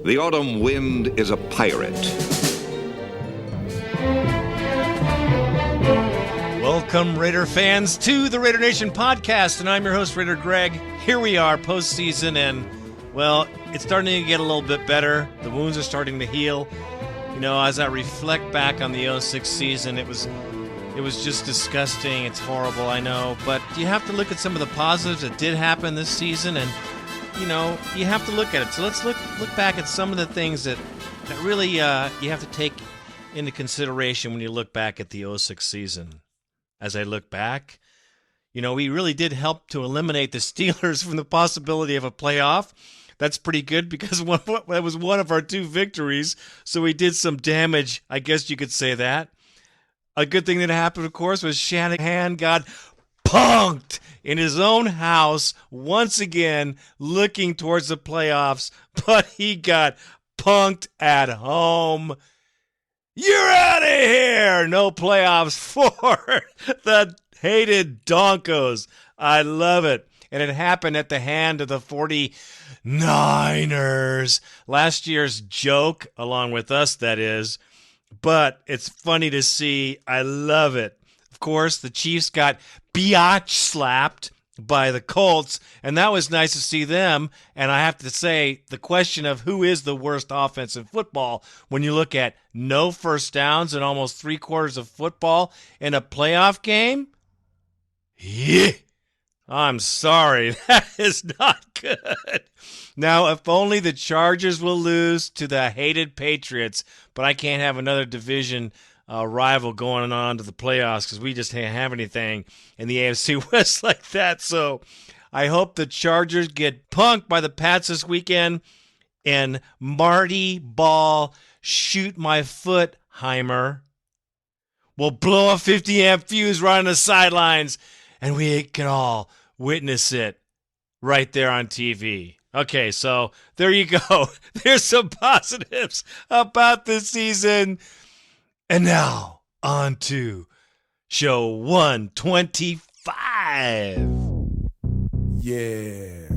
The autumn wind is a pirate. Welcome, Raider fans, to the Raider Nation podcast, and I'm your host, Raider Greg. Here we are, postseason, and, well, it's starting to get a little bit better. The wounds are starting to heal. You know, as I reflect back on the 06 season, it was just disgusting. It's horrible, I know, but you have to look at some of the positives that did happen this season, and you know, you have to look at it. So let's look back at some of the things that really you have to take into consideration when you look back at the 06 season. As I look back, you know, we really did help to eliminate the Steelers from the possibility of a playoff. That's pretty good because that was one of our two victories, so we did some damage, I guess you could say that. A good thing that happened, of course, was Shanahan got punked in his own house once again, looking towards the playoffs, but he got punked at home. You're out of here! No playoffs for the hated Donkos. I love it. And it happened at the hand of the 49ers. Last year's joke, along with us, that is. But it's funny to see. I love it. Of course, the Chiefs got biatch slapped by the Colts, and that was nice to see them. And I have to say, the question of who is the worst offense in football, when you look at no first downs and almost 3/4 of football in a playoff game, yeah, I'm sorry, that is not good. Now, if only the Chargers will lose to the hated Patriots, but I can't have another division rival going on to the playoffs because we just can't have anything in the AFC West like that. So I hope the Chargers get punked by the Pats this weekend and Marty Ball shoot my foot, Heimer. We'll blow a 50-amp fuse right on the sidelines and we can all witness it right there on TV. Okay, so there you go. There's some positives about this season. And now, on to show 125. Yeah.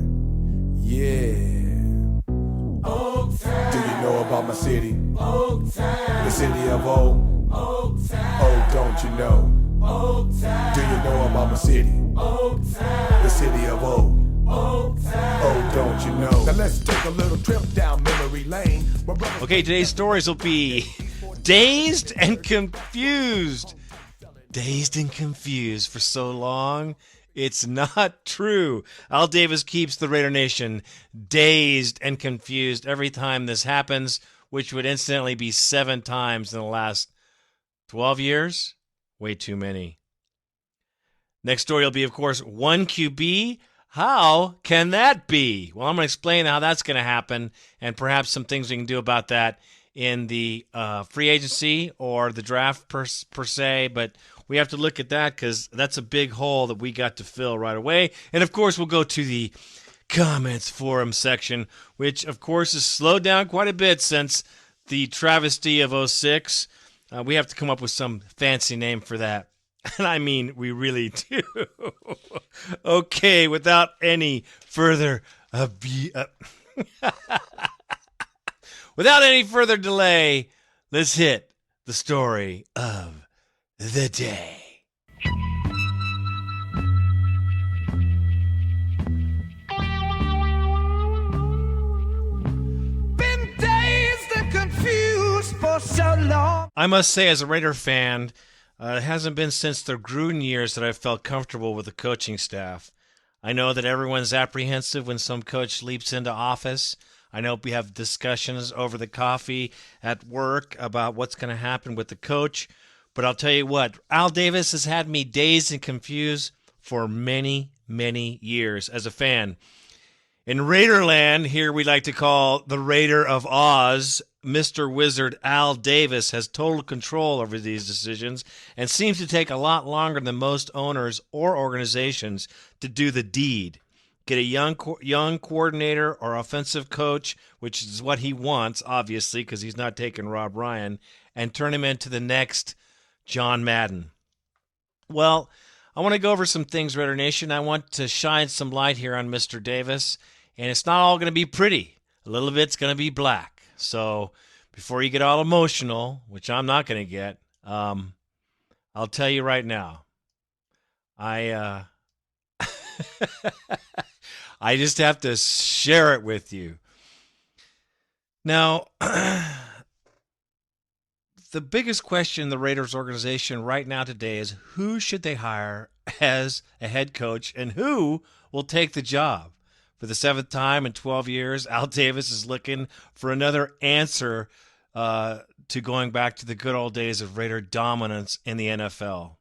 Oaktown. Do you know about my city? Oaktown. The city of O. Oaktown. Oh, don't you know? Oaktown. Do you know about my city? Oaktown. The city of O. Oaktown. Oh, don't you know? Now let's take a little trip down memory lane. Okay, today's stories will be Dazed and Confused. Dazed and Confused for so long, it's not true. Al Davis keeps the Raider Nation dazed and confused every time this happens, which would incidentally be 7 times in the last 12 years. Way too many. Next story will be, of course, 1 QB. How can that be? Well, I'm going to explain how that's going to happen and perhaps some things we can do about that in the free agency or the draft per se, but we have to look at that because that's a big hole that we got to fill right away. And, of course, we'll go to the Comments Forum section, which, of course, has slowed down quite a bit since the travesty of 06. We have to come up with some fancy name for that. And I mean, we really do. Okay, without any further without any further delay, let's hit the story of the day. Been dazed and confused for so long. I must say, as a Raider fan, it hasn't been since the Gruden years that I've felt comfortable with the coaching staff. I know that everyone's apprehensive when some coach leaps into office. I know we have discussions over the coffee at work about what's going to happen with the coach. But I'll tell you what, Al Davis has had me dazed and confused for many, many years as a fan. In Raiderland, here we like to call the Raider of Oz, Mr. Wizard Al Davis has total control over these decisions and seems to take a lot longer than most owners or organizations to do the deed. Get a young coordinator or offensive coach, which is what he wants, obviously, because he's not taking Rob Ryan, and turn him into the next John Madden. Well, I want to go over some things, Raider Nation. I want to shine some light here on Mr. Davis, and it's not all going to be pretty. A little bit's going to be black. So before you get all emotional, which I'm not going to get, I'll tell you right now, I I just have to share it with you. Now, the biggest question in the Raiders organization right now today is who should they hire as a head coach and who will take the job? For the 7th time in 12 years, Al Davis is looking for another answer to going back to the good old days of Raider dominance in the NFL.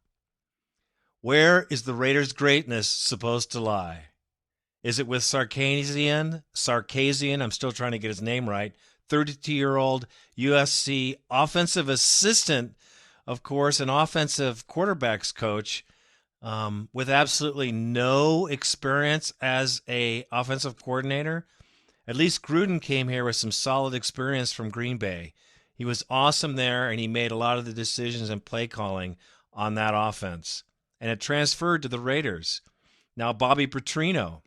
Where is the Raiders' greatness supposed to lie? Is it with Sarkisian, I'm still trying to get his name right, 32-year-old USC offensive assistant, of course, an offensive quarterbacks coach with absolutely no experience as a offensive coordinator? At least Gruden came here with some solid experience from Green Bay. He was awesome there, and he made a lot of the decisions and play calling on that offense. And it transferred to the Raiders. Now, Bobby Petrino,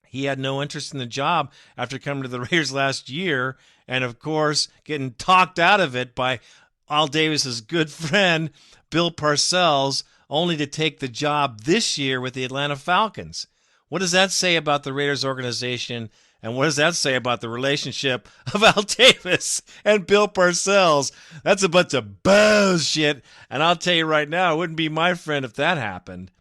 he had no interest in the job after coming to the Raiders last year and, of course, getting talked out of it by Al Davis's good friend, Bill Parcells, only to take the job this year with the Atlanta Falcons. What does that say about the Raiders organization, and what does that say about the relationship of Al Davis and Bill Parcells? That's a bunch of bullshit, and I'll tell you right now, it wouldn't be my friend if that happened.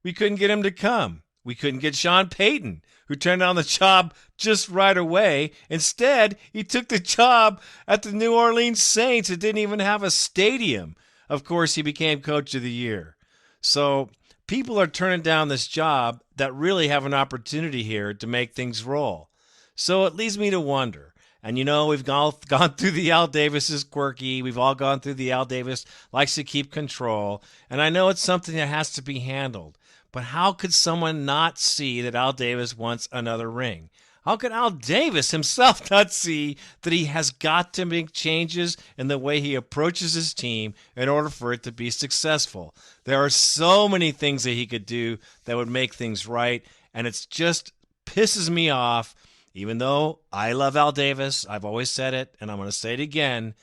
We couldn't get him to come. We couldn't get Sean Payton, who turned down the job just right away. Instead, he took the job at the New Orleans Saints. It didn't even have a stadium. Of course, he became coach of the year. So people are turning down this job that really have an opportunity here to make things roll. So it leads me to wonder. And, you know, we've all gone through the Al Davis is quirky. We've all gone through the Al Davis likes to keep control. And I know it's something that has to be handled. But how could someone not see that Al Davis wants another ring? How could Al Davis himself not see that he has got to make changes in the way he approaches his team in order for it to be successful? There are so many things that he could do that would make things right, and it just pisses me off. Even though I love Al Davis, I've always said it, and I'm going to say it again,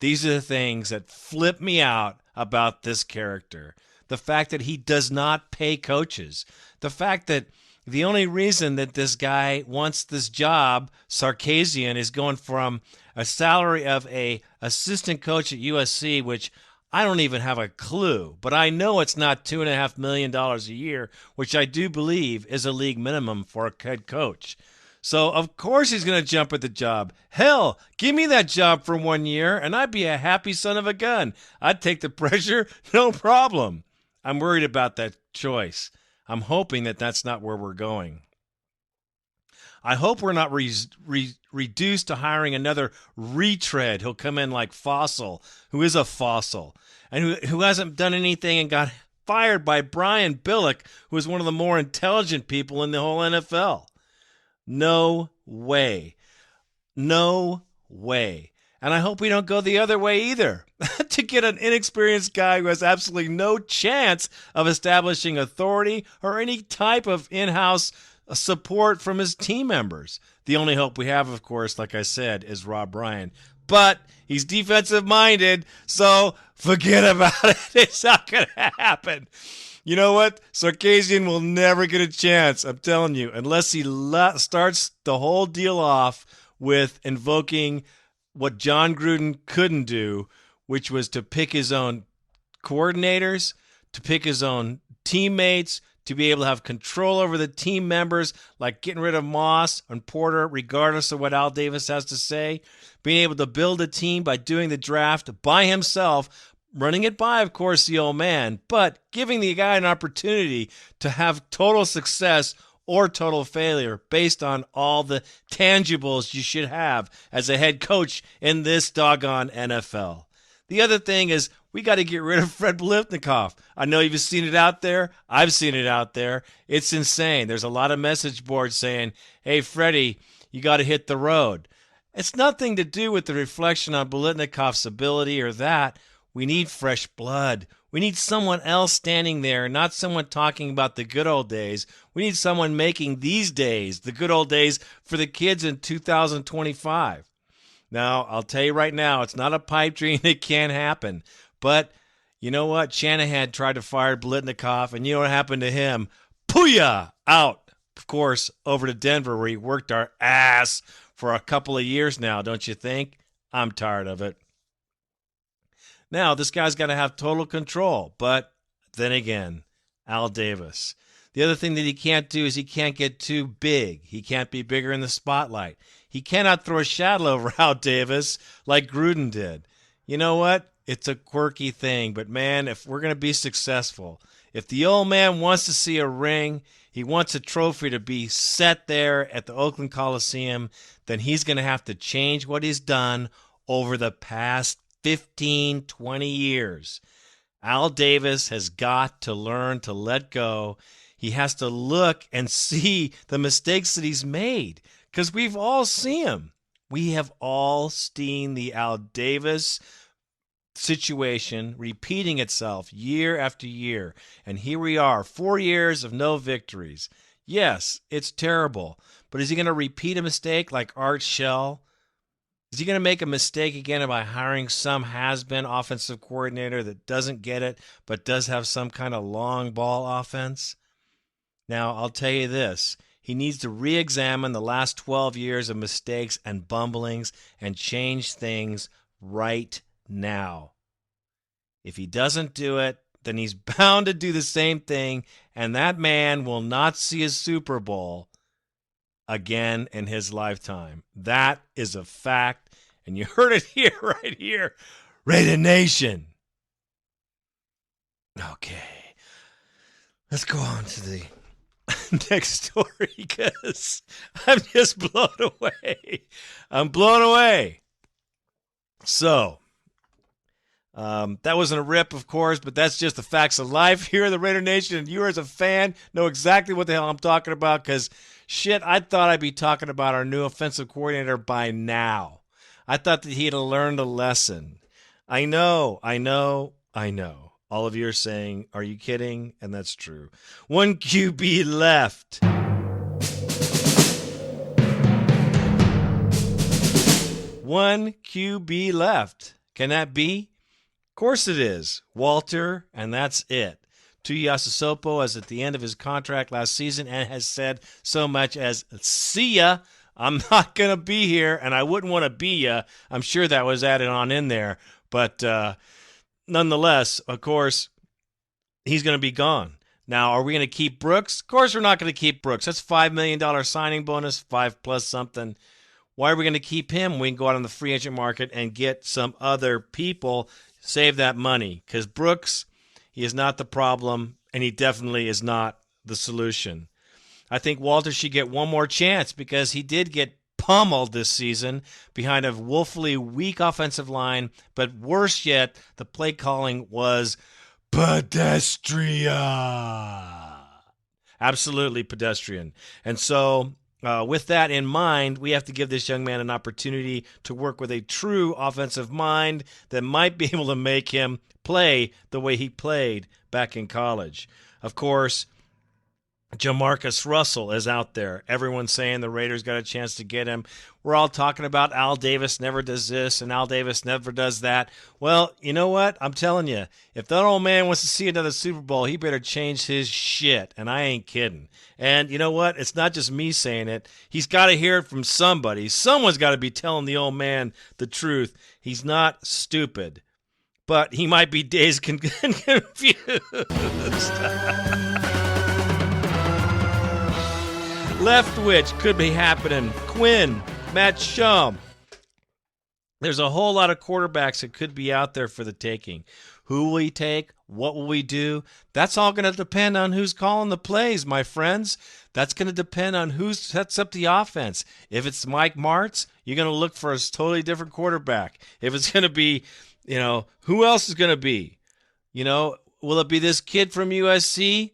these are the things that flip me out about this character. The fact that he does not pay coaches. The fact that the only reason that this guy wants this job, Sarkisian, is going from a salary of a assistant coach at USC, which I don't even have a clue, but I know it's not $2.5 million a year, which I do believe is a league minimum for a head coach. So, of course, he's going to jump at the job. Hell, give me that job for 1 year, and I'd be a happy son of a gun. I'd take the pressure, no problem. I'm worried about that choice. I'm hoping that that's not where we're going. I hope we're not reduced to hiring another retread who'll come in like Fossil, who is a fossil, and who hasn't done anything and got fired by Brian Billick, who is one of the more intelligent people in the whole NFL. No way. No way. And I hope we don't go the other way either. To get an inexperienced guy who has absolutely no chance of establishing authority or any type of in-house support from his team members. The only hope we have, of course, like I said, is Rob Ryan. But he's defensive-minded, so forget about it. It's not going to happen. You know what? Sarkisian will never get a chance, I'm telling you, unless he starts the whole deal off with invoking what John Gruden couldn't do, which was to pick his own coordinators, to pick his own teammates, to be able to have control over the team members, like getting rid of Moss and Porter, regardless of what Al Davis has to say, being able to build a team by doing the draft by himself, running it by, of course, the old man, but giving the guy an opportunity to have total success or total failure based on all the tangibles you should have as a head coach in this doggone NFL. The other thing is we got to get rid of Fred Biletnikoff. I know you've seen it out there. I've seen it out there. It's insane. There's a lot of message boards saying, hey, Freddie, you got to hit the road. It's nothing to do with the reflection on Biletnikoff's ability or that. We need fresh blood. We need someone else standing there, not someone talking about the good old days. We need someone making these days, the good old days, for the kids in 2025. Now, I'll tell you right now, it's not a pipe dream. It can't happen. But you know what? Shanahan tried to fire Blitnikoff, and you know what happened to him? Pooyah! Out. Of course, over to Denver, where he worked our ass for a couple of years now, don't you think? I'm tired of it. Now, this guy's got to have total control. But then again, Al Davis. The other thing that he can't do is he can't get too big. He can't be bigger in the spotlight. He cannot throw a shadow over Al Davis like Gruden did. You know what? It's a quirky thing. But, man, if we're going to be successful, if the old man wants to see a ring, he wants a trophy to be set there at the Oakland Coliseum, then he's going to have to change what he's done over the past 15, 20 years. Al Davis has got to learn to let go. He has to look and see the mistakes that he's made, because we've all seen them. We have all seen the Al Davis situation repeating itself year after year. And here we are, 4 years of no victories. Yes, it's terrible. But is he going to repeat a mistake like Art Shell? Is he going to make a mistake again by hiring some has-been offensive coordinator that doesn't get it but does have some kind of long ball offense? Now, I'll tell you this. He needs to re-examine the last 12 years of mistakes and bumblings and change things right now. If he doesn't do it, then he's bound to do the same thing, and that man will not see a Super Bowl again in his lifetime. That is a fact, and you heard it here, right here. Raider Nation. Okay. Let's go on to the next story, because I'm just blown away. I'm blown away. So, that wasn't a rip, of course, but that's just the facts of life here in the Raider Nation. And you, as a fan, know exactly what the hell I'm talking about, because, shit, I thought I'd be talking about our new offensive coordinator by now. I thought that he'd have learned a lesson. I know. All of you are saying, are you kidding? And that's true. One QB left. One QB left. Can that be? Of course it is. Walter, and that's it. Tuiasosopo is at the end of his contract last season and has said so much as, see ya, I'm not going to be here, and I wouldn't want to be ya. I'm sure that was added on in there. But nonetheless, of course, he's going to be gone. Now, are we going to keep Brooks? Of course we're not going to keep Brooks. That's $5 million signing bonus, 5 plus something. Why are we going to keep him? We can go out on the free agent market and get some other people, save that money. Because Brooks, he is not the problem, and he definitely is not the solution. I think Walter should get one more chance, because he did get pummeled this season behind a woefully weak offensive line, but worse yet, the play calling was pedestrian. Absolutely pedestrian. And so with that in mind, we have to give this young man an opportunity to work with a true offensive mind that might be able to make him play the way he played back in college. Of course, Jamarcus Russell is out there. Everyone's saying the Raiders got a chance to get him. We're all talking about Al Davis never does this and Al Davis never does that. Well, you know what? I'm telling you, if that old man wants to see another Super Bowl, he better change his shit, and I ain't kidding. And you know what? It's not just me saying it. He's got to hear it from somebody. Someone's got to be telling the old man the He's not stupid, but he might be dazed and confused. Leftwich could be happening. Quinn, Matt Shum. There's a whole lot of quarterbacks that could be out there for the taking. Who will we take? What will we do? That's all going to depend on who's calling the plays, my friends. That's going to depend on who sets up the offense. If it's Mike Martz, you're going to look for a totally different quarterback. If it's going to be, who else is going to be? Will it be this kid from USC?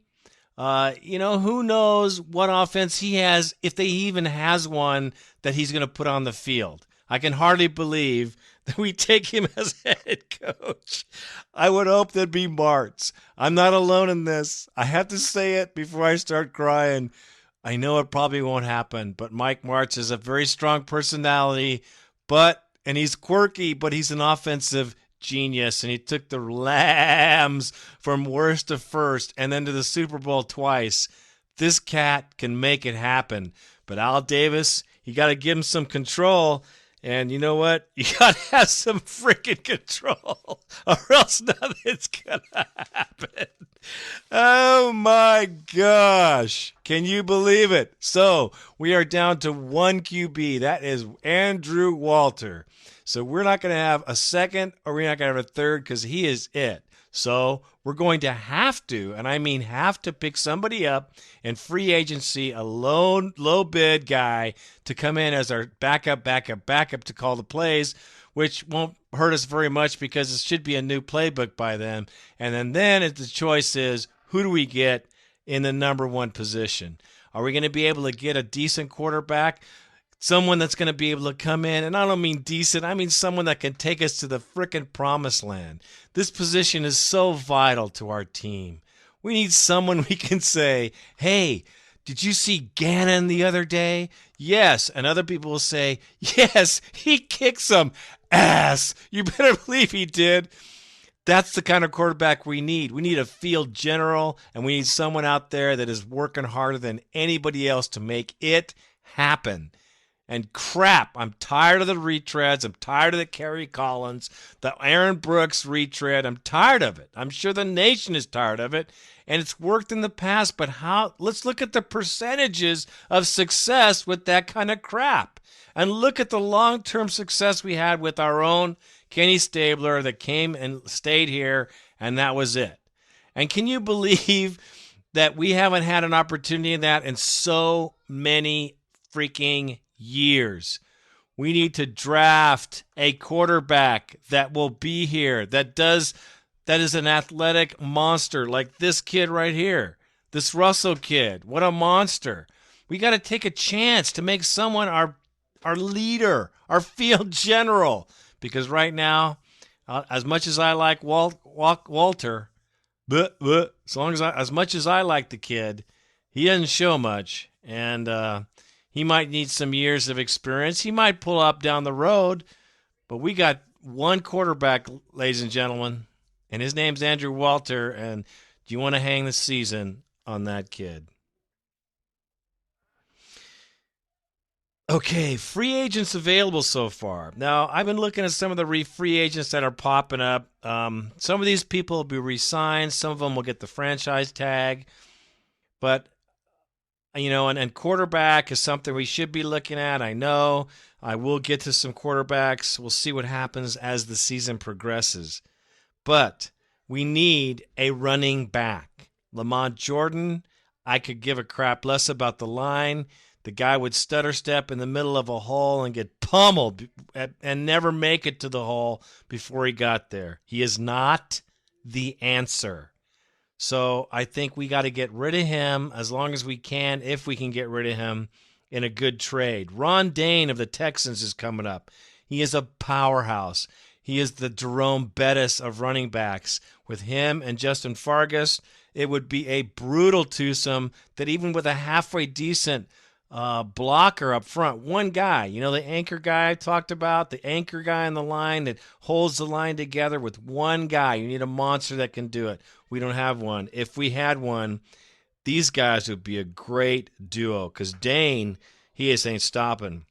Who knows what offense he has, if they even has one that he's going to put on the field. I can hardly believe that we take him as head coach. I would hope that'd be Martz. I'm not alone in this. I have to say it before I start crying. I know it probably won't happen, but Mike Martz is a very strong personality, but and he's quirky, but he's an offensive genius, and he took the Lambs from worst to first and then to the Super Bowl twice. This cat can make it happen. But Al Davis, you got to give him some control. And you know what? You got to have some freaking control, or else nothing's going to happen. Oh, my gosh. Can you believe it? So we are down to one QB. That is Andrew Walter. So we're not going to have a second, or we're not going to have a third, because he is it. So we're going to have to, and I mean have to, pick somebody up in free agency, a low bid guy to come in as our backup to call the plays, which won't hurt us very much because it should be a new playbook by then. And then the choice is, who do we get in the number one position? Are we going to be able to get a decent quarterback? Someone that's going to be able to come in, and I don't mean decent, I mean someone that can take us to the frickin' promised land. This position is so vital to our team. We need someone we can say, hey, did you see Gannon the other day? Yes. And other people will say, yes, he kicked some ass. You better believe he did. That's the kind of quarterback we need. We need a field general, and we need someone out there that is working harder than anybody else to make it happen. And crap, I'm tired of the retreads. I'm tired of the Kerry Collins, the Aaron Brooks retread. I'm tired of it. I'm sure the nation is tired of it. And it's worked in the past, but let's look at the percentages of success with that kind of crap. And look at the long-term success we had with our own Kenny Stabler that came and stayed here, and that was it. And can you believe that we haven't had an opportunity in that in so many freaking years? We need to draft a quarterback that will be here, that is an athletic monster like this kid right here, this Russell kid. What a monster. We got to take a chance to make someone our leader, our field general, because right now, as much as I like Walter, as much as I like the kid, he doesn't show much, and he might need some years of experience. He might pull up down the road, but we got one quarterback, ladies and gentlemen, and his name's Andrew Walter, and do you want to hang the season on that kid? Okay, free agents available so far. Now, I've been looking at some of the free agents that are popping up. Some of these people will be re-signed. Some of them will get the franchise tag. But and quarterback is something we should be looking at. I know. I will get to some quarterbacks. We'll see what happens as the season progresses. But we need a running back. Lamont Jordan, I could give a crap less about the line. The guy would stutter step in the middle of a hole and get pummeled and never make it to the hole before he got there. He is not the answer. So I think we got to get rid of him as long as we can, if we can get rid of him in a good trade. Ron Dane of the Texans is coming up. He is a powerhouse. He is the Jerome Bettis of running backs. With him and Justin Fargas, it would be a brutal twosome that even with a halfway decent blocker up front, one guy, the anchor guy I talked about, the anchor guy on the line that holds the line together with one guy. You need a monster that can do it. We don't have one. If we had one, these guys would be a great duo, because Dane, he just ain't stopping.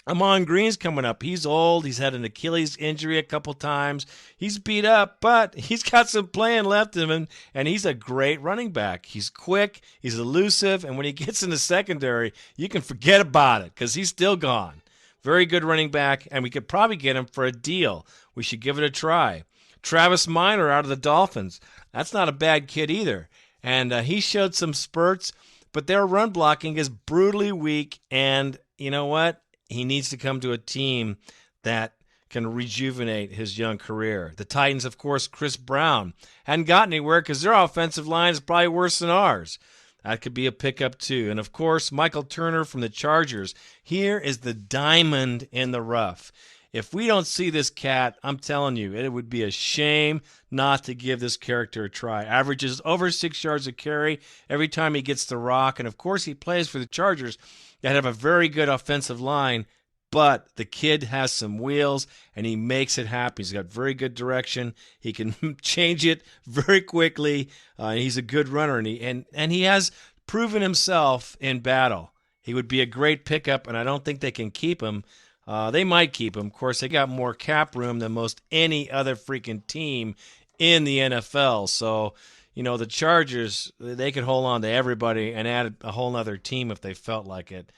Amon Green's coming up. He's old. He's had an Achilles injury a couple times. He's beat up, but he's got some playing left in him, and he's a great running back. He's quick. He's elusive, and when he gets in the secondary, you can forget about it because he's still gone. Very good running back, and we could probably get him for a deal. We should give it a try. Travis Minor out of the Dolphins. That's not a bad kid either, and he showed some spurts, but their run blocking is brutally weak, and you know what? He needs to come to a team that can rejuvenate his young career. The Titans, of course, Chris Brown. Hadn't gotten anywhere because their offensive line is probably worse than ours. That could be a pickup too. And, of course, Michael Turner from the Chargers. Here is the diamond in the rough. If we don't see this cat, I'm telling you, it would be a shame not to give this character a try. Averages over 6 yards a carry every time he gets the rock. And, of course, he plays for the Chargers that have a very good offensive line. but the kid has some wheels, and he makes it happen. He's got very good direction. He can change it very quickly. He's a good runner, and he has proven himself in battle. He would be a great pickup, and I don't think they can keep him. They might keep him. Of course, they got more cap room than most any other freaking team in the NFL. So, the Chargers, they could hold on to everybody and add a whole other team if they felt like it.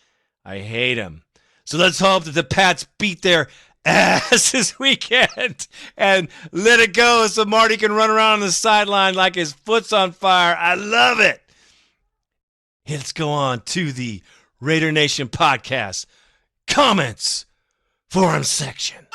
I hate him. So let's hope that the Pats beat their ass this weekend and let it go so Marty can run around on the sideline like his foot's on fire. I love it. Let's go on to the Raider Nation podcast Comments Forum section.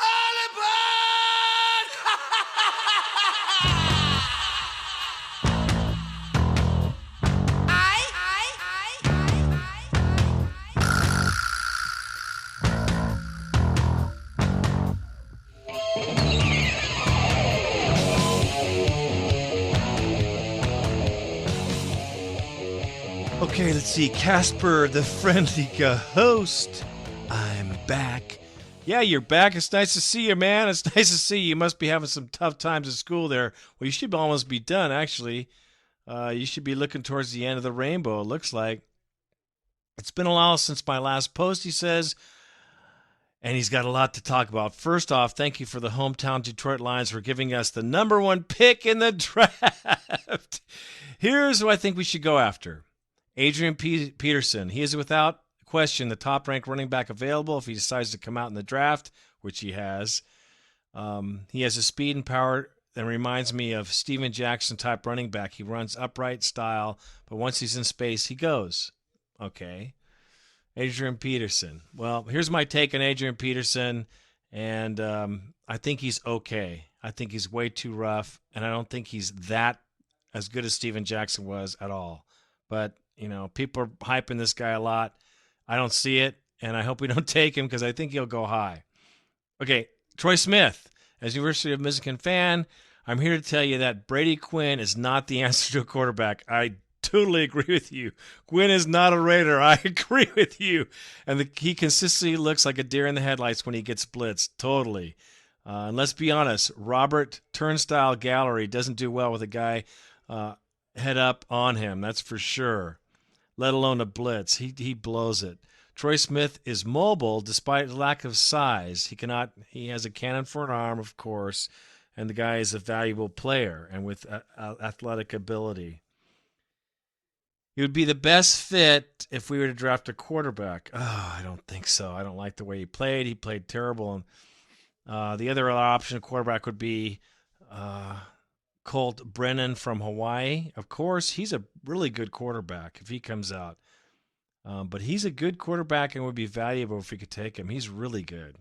Okay, let's see. Casper, the friendly host. I'm back. Yeah, you're back. It's nice to see you, man. It's nice to see you. You must be having some tough times at school there. Well, you should almost be done, actually. You should be looking towards the end of the rainbow, it looks like. It's been a while since my last post, he says. And he's got a lot to talk about. First off, thank you for the hometown Detroit Lions for giving us the number 1 pick in the draft. Here's who I think we should go after. Adrian Peterson. He is without question the top-ranked running back available if he decides to come out in the draft, which he has. He has a speed and power that reminds me of Steven Jackson-type running back. He runs upright style, but once he's in space, he goes. Okay. Adrian Peterson. Well, here's my take on Adrian Peterson, and I think he's okay. I think he's way too rough, and I don't think he's that as good as Steven Jackson was at all. But, people are hyping this guy a lot. I don't see it, and I hope we don't take him because I think he'll go high. Okay, Troy Smith. As University of Michigan fan, I'm here to tell you that Brady Quinn is not the answer to a quarterback. I totally agree with you. Quinn is not a Raider. I agree with you. And he consistently looks like a deer in the headlights when he gets blitzed. Totally. And let's be honest, Robert Turnstile Gallery doesn't do well with a guy head up on him. That's for sure. Let alone a blitz. He blows it. Troy Smith is mobile despite lack of size. He has a cannon for an arm, of course, and the guy is a valuable player and with athletic ability. He would be the best fit if we were to draft a quarterback. Oh, I don't think so. I don't like the way he played. He played terrible. And the other option of quarterback would be Colt Brennan from Hawaii. Of course, he's a really good quarterback if he comes out. But he's a good quarterback and would be valuable if we could take him. He's really good.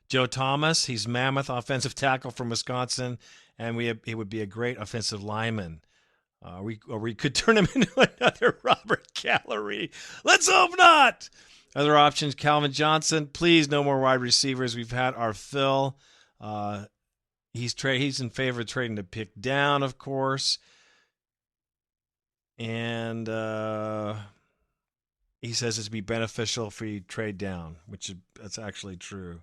Joe Thomas, he's mammoth offensive tackle from Wisconsin, and he would be a great offensive lineman. We could turn him into another Robert Gallery. Let's hope not. Other options, Calvin Johnson. Please, no more wide receivers. We've had our fill. He's in favor of trading to pick down, of course. And he says it'd be beneficial if we trade down, that's actually true.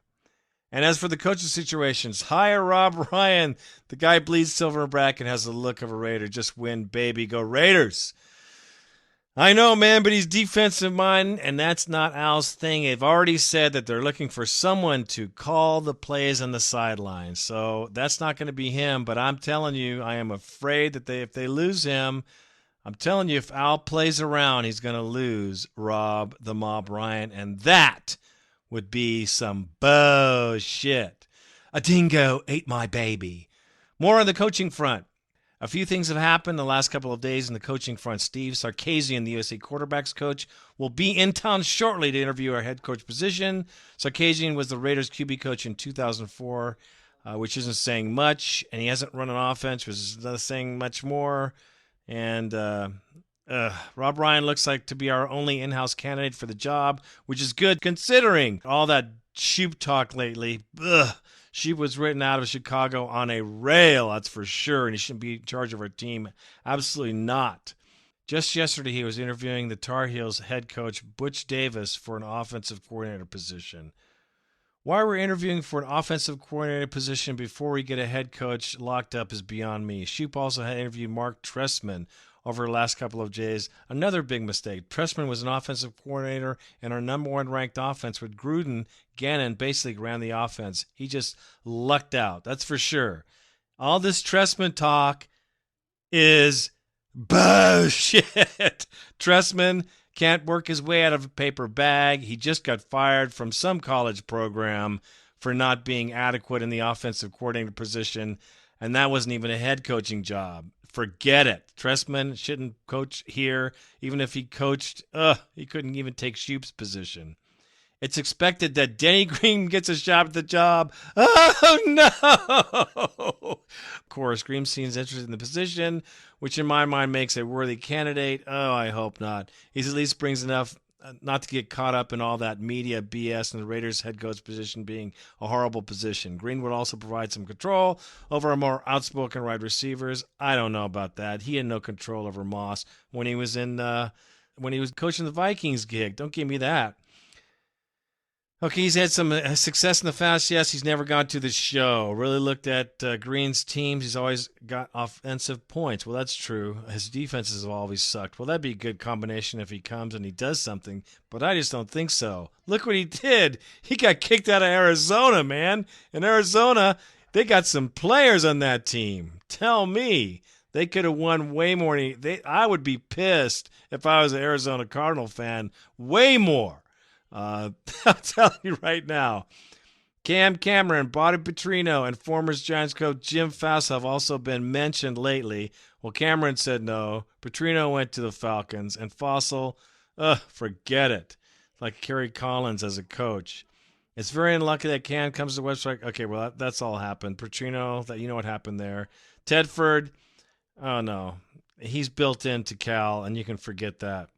And as for the coaching situations, hire Rob Ryan. The guy bleeds silver and black and has the look of a Raider. Just win, baby. Go Raiders. I know, man, but he's defensive minded, and that's not Al's thing. They've already said that they're looking for someone to call the plays on the sidelines. So that's not going to be him. But I'm telling you, I am afraid that if they lose him, I'm telling you, if Al plays around, he's going to lose Rob the Mob Ryan, and that would be some bullshit. A dingo ate my baby. More on the coaching front. A few things have happened the last couple of days in the coaching front. Steve Sarkisian, the USA quarterbacks coach, will be in town shortly to interview our head coach position. Sarkisian was the Raiders QB coach in 2004, which isn't saying much, and he hasn't run an offense, which is not saying much more. And Rob Ryan looks like to be our only in-house candidate for the job, which is good considering all that sheep talk lately. Sheep was written out of Chicago on a rail, that's for sure, and he shouldn't be in charge of our team. Absolutely not. Just yesterday, he was interviewing the Tar Heels head coach Butch Davis for an offensive coordinator position. Why we're interviewing for an offensive coordinator position before we get a head coach locked up is beyond me. Shoop also had interviewed Mark Trestman over the last couple of days. Another big mistake. Trestman was an offensive coordinator in our number one ranked offense with Gruden. Gannon basically ran the offense. He just lucked out. That's for sure. All this Trestman talk is bullshit. Trestman can't work his way out of a paper bag. He just got fired from some college program for not being adequate in the offensive coordinator position, and that wasn't even a head coaching job. Forget it. Trestman shouldn't coach here. Even if he coached, he couldn't even take Shoop's position. It's expected that Denny Green gets a shot at the job. Oh, no! Of course, Green seems interested in the position, which in my mind makes a worthy candidate. Oh, I hope not. He's at least brings enough not to get caught up in all that media BS and the Raiders head coach position being a horrible position. Green would also provide some control over our more outspoken wide receivers. I don't know about that. He had no control over Moss when he was coaching the Vikings gig. Don't give me that. Okay, he's had some success in the past. Yes, he's never gone to the show. Really looked at Green's teams. He's always got offensive points. Well, that's true. His defenses have always sucked. Well, that'd be a good combination if he comes and he does something, but I just don't think so. Look what he did. He got kicked out of Arizona, man. In Arizona, they got some players on that team. Tell me. They could have won way more. I would be pissed if I was an Arizona Cardinal fan. Way more. I'll tell you right now, Cam Cameron, Bobby Petrino, and former Giants coach Jim Fassel have also been mentioned lately. Well, Cameron said no. Petrino went to the Falcons, and Fassel, forget it. Like Kerry Collins as a coach. It's very unlucky that Cam comes to the website. Okay, well, that's all happened. Petrino, you know what happened there. Tedford, oh no. He's built into Cal, and you can forget that.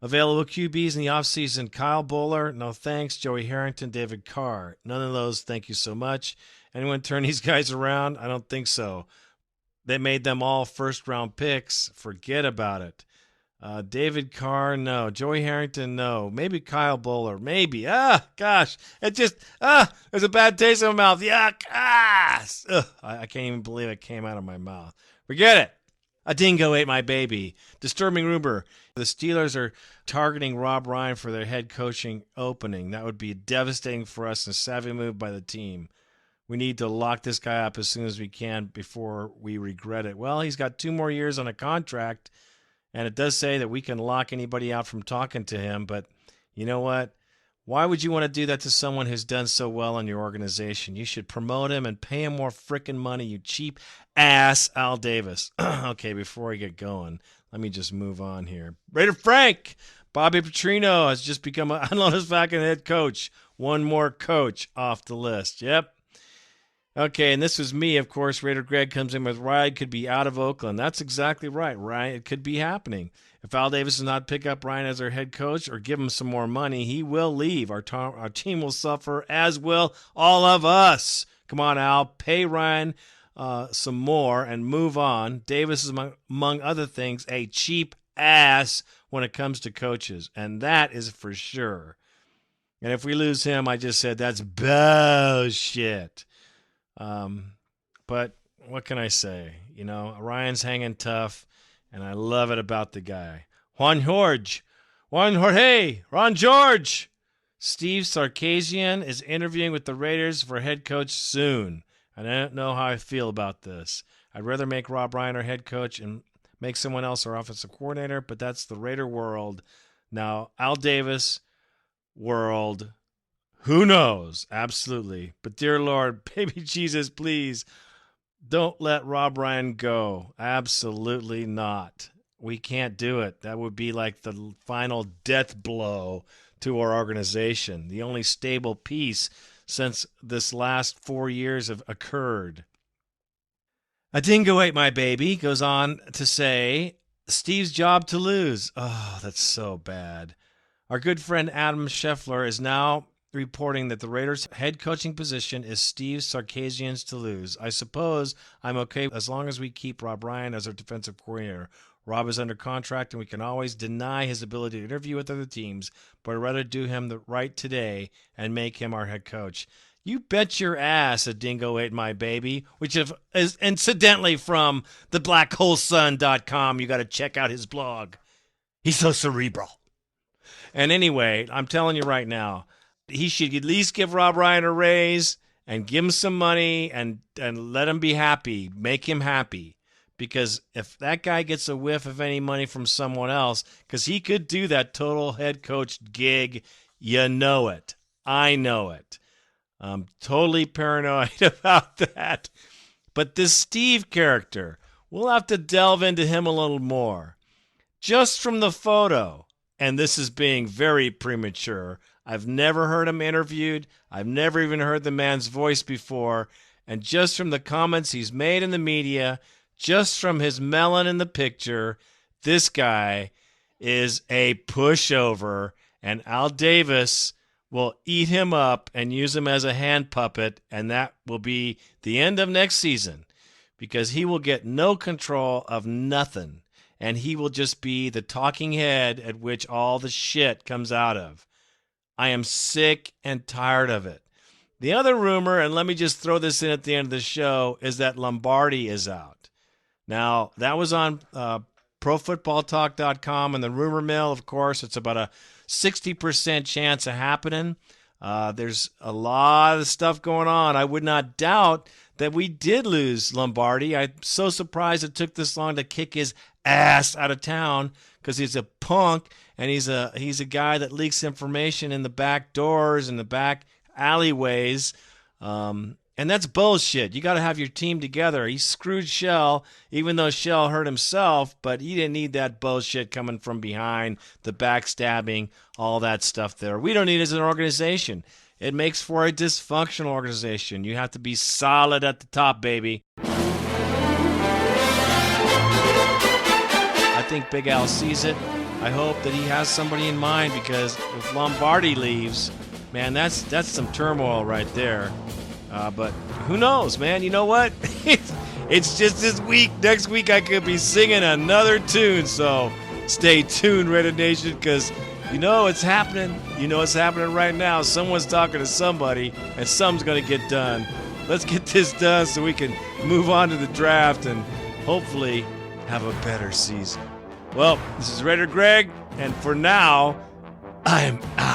Available QBs in the offseason, Kyle Bowler, no thanks. Joey Harrington, David Carr, none of those, thank you so much. Anyone turn these guys around? I don't think so. They made them all first-round picks. Forget about it. David Carr, no. Joey Harrington, no. Maybe Kyle Bowler, maybe. Gosh, it just, there's a bad taste in my mouth. Yuck, I can't even believe it came out of my mouth. Forget it. A dingo ate my baby. Disturbing rumor. The Steelers are targeting Rob Ryan for their head coaching opening. That would be devastating for us and a savvy move by the team. We need to lock this guy up as soon as we can before we regret it. Well, he's got 2 more years on a contract, and it does say that we can lock anybody out from talking to him, but you know what? Why would you want to do that to someone who's done so well in your organization? You should promote him and pay him more frickin' money, you cheap ass Al Davis. Okay, before I get going, let me just move on here. Raider Frank! Bobby Petrino has just become an unloaded Falcon head coach. One more coach off the list. Yep. Okay, and this was me, of course. Raider Greg comes in with Ryan could be out of Oakland. That's exactly right, Ryan. It could be happening. If Al Davis does not pick up Ryan as our head coach or give him some more money, he will leave. Our team will suffer, as will all of us. Come on, Al. Pay Ryan some more and move on. Davis is, among other things, a cheap ass when it comes to coaches, and that is for sure. And if we lose him, I just said that's bullshit. But what can I say? You know, Ryan's hanging tough, and I love it about the guy. Ron George. Steve Sarkisian is interviewing with the Raiders for head coach soon. And I don't know how I feel about this. I'd rather make Rob Ryan our head coach and make someone else our offensive coordinator, but that's the Raider world. Now, Al Davis world, who knows? Absolutely. But dear Lord, baby Jesus, please don't let Rob Ryan go. Absolutely not. We can't do it. That would be like the final death blow to our organization. The only stable piece since this last 4 years have occurred. A dingo ate my baby goes on to say, Steve's job to lose. Oh, that's so bad. Our good friend Adam Scheffler is now reporting that the Raiders' head coaching position is Steve Sarkisian's to lose. I suppose I'm okay as long as we keep Rob Ryan as our defensive coordinator. Rob is under contract, and we can always deny his ability to interview with other teams, but I'd rather do him the right today and make him our head coach. You bet your ass a dingo ate my baby, which is incidentally from theblackholesun.com. You got to check out his blog. He's so cerebral. And anyway, I'm telling you right now, he should at least give Rob Ryan a raise and give him some money and let him be happy. Make him happy. Because if that guy gets a whiff of any money from someone else, because he could do that total head coach gig, you know it. I know it. I'm totally paranoid about that. But this Steve character, we'll have to delve into him a little more. Just from the photo, and this is being very premature, I've never heard him interviewed. I've never even heard the man's voice before. And just from the comments he's made in the media, just from his melon in the picture, this guy is a pushover, and Al Davis will eat him up and use him as a hand puppet, and that will be the end of next season because he will get no control of nothing, and he will just be the talking head at which all the shit comes out of. I am sick and tired of it. The other rumor, and let me just throw this in at the end of the show, is that Lombardi is out. Now, that was on ProFootballTalk.com, and the rumor mill, of course, it's about a 60% chance of happening. There's a lot of stuff going on. I would not doubt that we did lose Lombardi. I'm so surprised it took this long to kick his ass out of town because he's a punk, and he's a guy that leaks information in the back doors and the back alleyways. And that's bullshit. You got to have your team together. He screwed Shell, even though Shell hurt himself, but he didn't need that bullshit coming from behind, the backstabbing, all that stuff there. We don't need it as an organization. It makes for a dysfunctional organization. You have to be solid at the top, baby. I think Big Al sees it. I hope that he has somebody in mind because if Lombardi leaves, man, that's some turmoil right there. But who knows, man? You know what? It's just this week. Next week I could be singing another tune. So stay tuned, Raider Nation, because you know it's happening. You know it's happening right now. Someone's talking to somebody, and something's going to get done. Let's get this done so we can move on to the draft and hopefully have a better season. Well, this is Raider Greg, and for now, I'm out.